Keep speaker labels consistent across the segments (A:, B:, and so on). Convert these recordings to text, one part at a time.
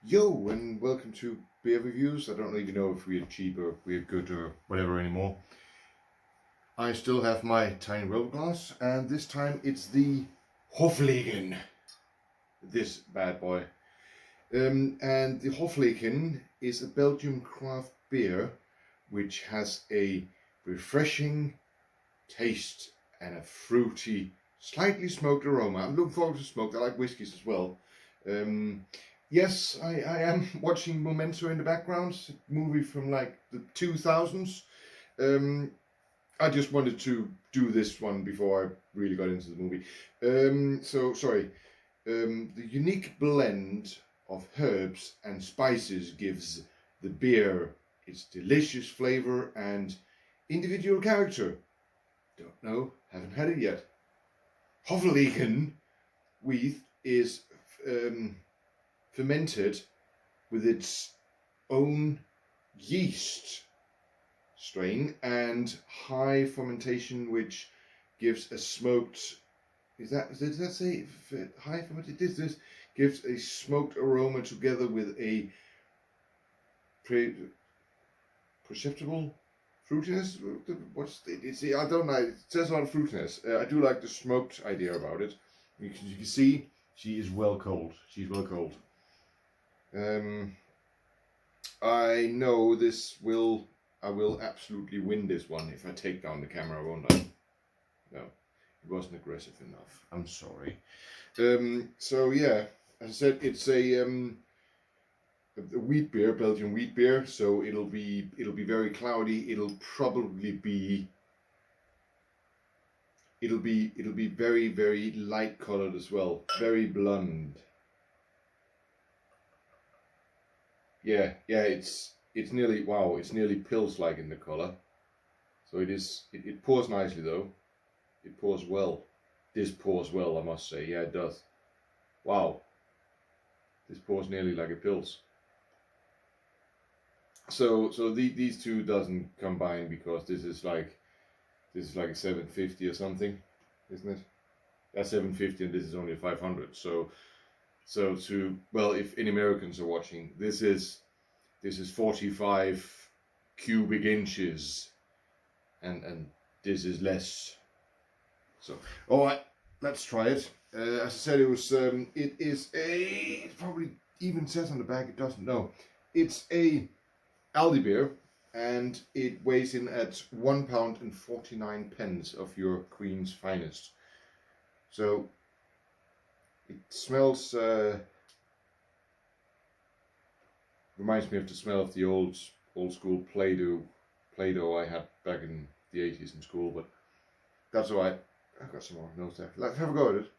A: Yo, and welcome to beer reviews. I don't even know if we're cheap or we're good or whatever anymore. I still have my tiny roll glass, and this time it's the Hofflegen. This bad boy. And the Hofflegen is a Belgian craft beer which has a refreshing taste and a fruity, slightly smoked aroma. I'm looking forward to smoke. I like whiskies as well. Yes, I am watching Memento in the background, movie from like the 2000s. I just wanted to do this one before I really got into the movie. Sorry. The unique blend of herbs and spices gives the beer its delicious flavor and individual character. Don't know, haven't had it yet. Hofflegen wheat is fermented with its own yeast strain and high fermentation, which gives a smoked. Does that say high fermented? This gives a smoked aroma together with a perceptible fruitiness. I don't know. It says a lot of fruitiness. I do like the smoked idea about it. You can see she is well cold. She's well cold. I know I will absolutely win this one if I take down the camera, won't I? No, it wasn't aggressive enough. I'm sorry. So yeah, as I said, it's a wheat beer, Belgian wheat beer. So it'll be very cloudy. It'll be very, very light colored as well, very blonde. Yeah, it's nearly, wow, it's nearly pills-like in the color. So it pours nicely though. It pours well. This pours well, I must say. Yeah, it does. Wow. This pours nearly like a pills. So these two doesn't combine because this is like a 750 or something, isn't it? That's 750 and this is only a 500. So well, if any Americans are watching, this is 45 cubic inches, and this is less. So, all right, let's try it. As I said, it is it probably even says on the back, it doesn't. No, it's a Aldi beer, and it weighs in at £1 and 49 pence of your Queen's finest. So it smells. Reminds me of the smell of the old school Play-Doh I had back in the 80s in school, but that's alright. I've got some more notes there. Let's have a go at it.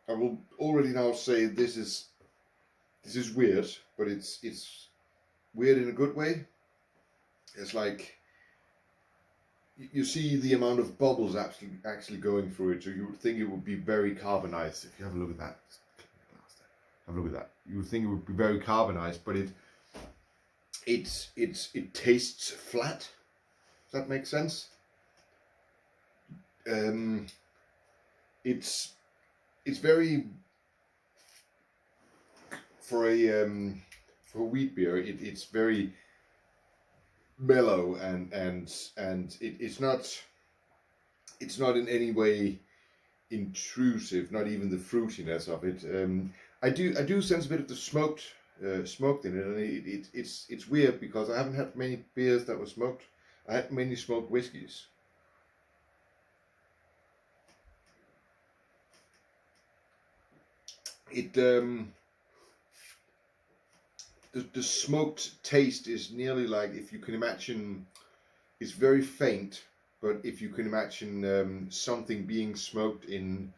A: I will already now say this is weird, but it's weird in a good way. It's like you see the amount of bubbles actually going through it, so you would think it would be very carbonized. If you have a look at that, have a look at that. You would think it would be very carbonized, but it tastes flat. Does that make sense? It's very, for a wheat beer. It's very mellow and it's not in any way intrusive. Not even the fruitiness of it. I do sense a bit of the smoked in it, and it's weird because I haven't had many beers that were smoked. I had many smoked whiskies. The smoked taste is nearly like, if you can imagine, it's very faint, but if you can imagine something being smoked in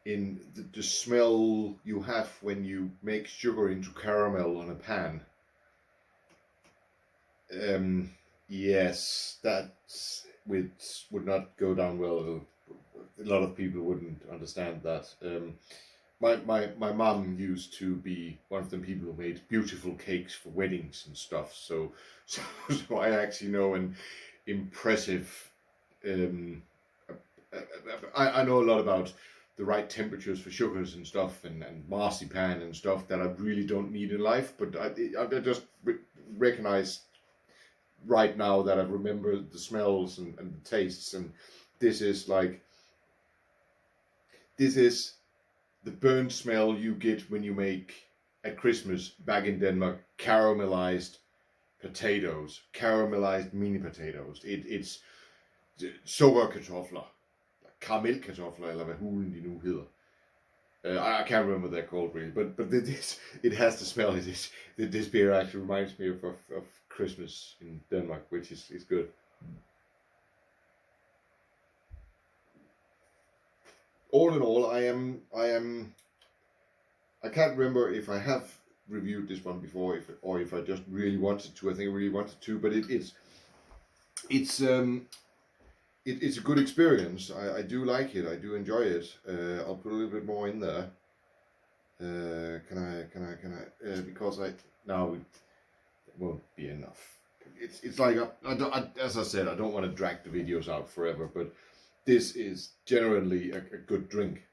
A: the smell you have when you make sugar into caramel on a pan. Yes, that would not go down well. A lot of people wouldn't understand that. my mom used to be one of them people who made beautiful cakes for weddings and stuff. So I actually know an impressive. I know a lot about the right temperatures for sugars and stuff, and marzipan and stuff that I really don't need in life. But I just recognize right now that I remember the smells and the tastes, and this is the burnt smell you get when you make at Christmas back in Denmark caramelized potatoes, caramelized mini potatoes. It's sukkerkartofler, karamellkartofler, eller hvad hulen de nu hedder. I can't remember what they're called really, but it has the smell. This beer actually reminds me of Christmas in Denmark, which is good. All in all, I can't remember if I have reviewed this one before, or if I just really wanted to. I think I really wanted to, but it's a good experience. I do like it. I do enjoy it. I'll put a little bit more in there. Can I? Because now it won't be enough. It's like as I said, I don't want to drag the videos out forever, but this is generally a good drink.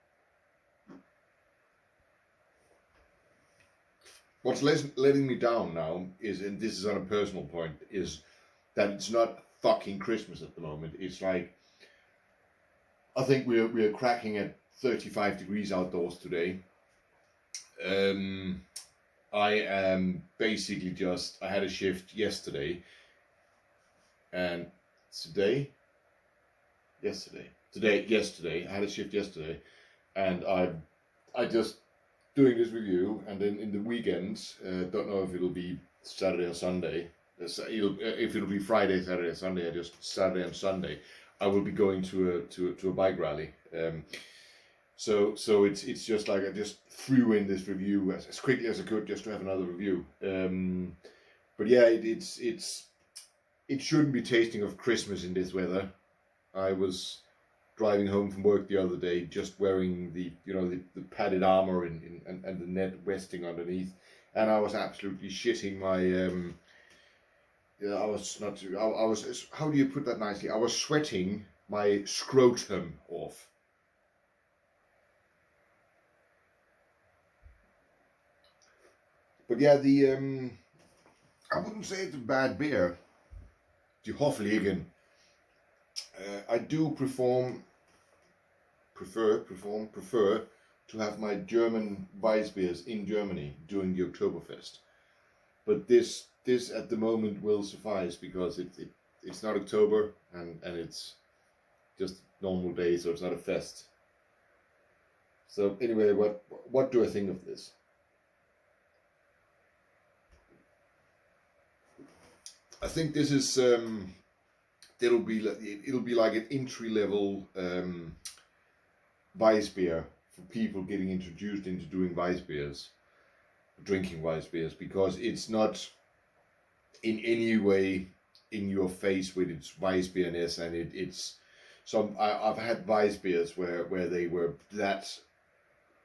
A: What's letting me down now is, and this is on a personal point, is that it's not fucking Christmas at the moment. It's like, I think we're cracking at 35 degrees outdoors today. I am basically I had a shift yesterday, and yesterday, I had a shift yesterday, and I just doing this review, and then in the weekends, don't know if it'll be Saturday or Sunday. If it'll be Friday, Saturday, or Sunday, I just Saturday and Sunday, I will be going to a bike rally. So it's just like I just threw in this review as quickly as I could just to have another review. But yeah, it shouldn't be tasting of Christmas in this weather. I was driving home from work the other day, just wearing the padded armor and the net vesting underneath, and I was absolutely shitting my. I was. How do you put that nicely? I was sweating my scrotum off. But yeah, I wouldn't say it's a bad beer. The Hofflegen. I do prefer to have my German Weissbiers in Germany during the Oktoberfest. But this at the moment will suffice, because it's not October, and it's just normal day, so it's not a fest. So anyway, what do I think of this? I think this is it'll be like an entry level Weissbier for people getting introduced into doing Weissbiers, drinking Weissbiers, because it's not in any way in your face with its Weissbierness, and it's some. I've had Weissbiers where they were that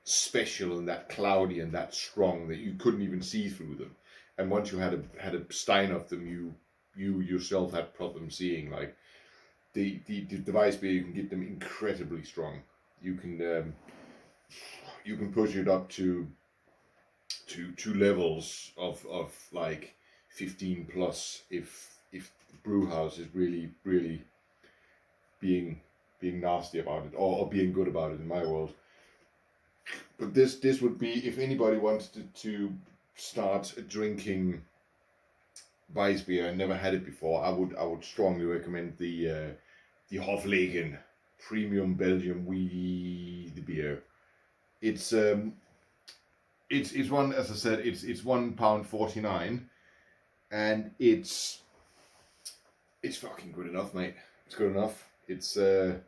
A: special and that cloudy and that strong that you couldn't even see through them, and once you had a stein of them, you yourself had problems seeing. Like the Weissbier, you can get them incredibly strong. You can push it up to levels of like 15 plus if the brew house is really being nasty about it, or being good about it in my world. But this would be, if anybody wanted to start drinking Weissbier and never had it before, I would strongly recommend the Hofflegen Premium Belgium the beer. It's one, as I said, it's £1.49, and it's fucking good enough, mate. It's good enough. It's I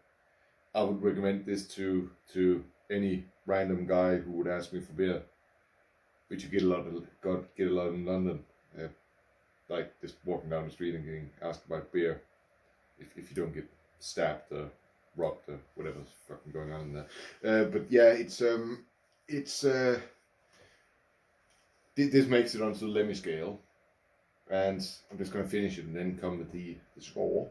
A: would recommend this to any random guy who would ask me for beer, which you get a lot in London. Like just walking down the street and getting asked about beer, if you don't get stabbed or robbed or whatever's fucking going on in there. But yeah, it's it's this makes it onto the Lemmy scale, and I'm just going to finish it and then come with the score.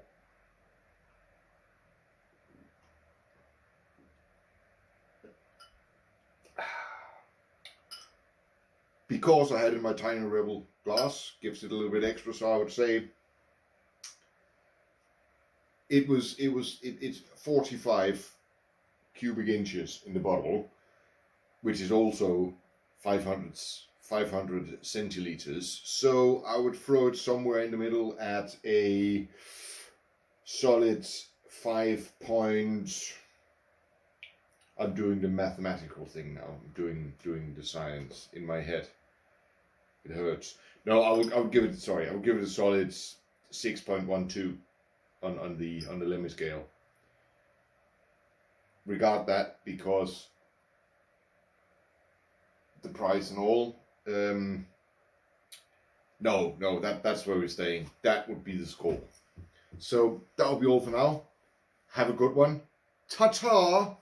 A: Because I had in my tiny rebel glass, gives it a little bit extra, so I would say it's 45 cubic inches in the bottle, which is also 500 centiliters. So I would throw it somewhere in the middle at a solid 5 point. I'm doing the mathematical thing now. I'm doing the science in my head. It hurts. No, I would give it. Sorry, I would give it a solid 6.12 on the Lemmy scale. Regard that because the price and all. No, that's where we're staying. That would be the score. So that will be all for now. Have a good one. Ta-ta!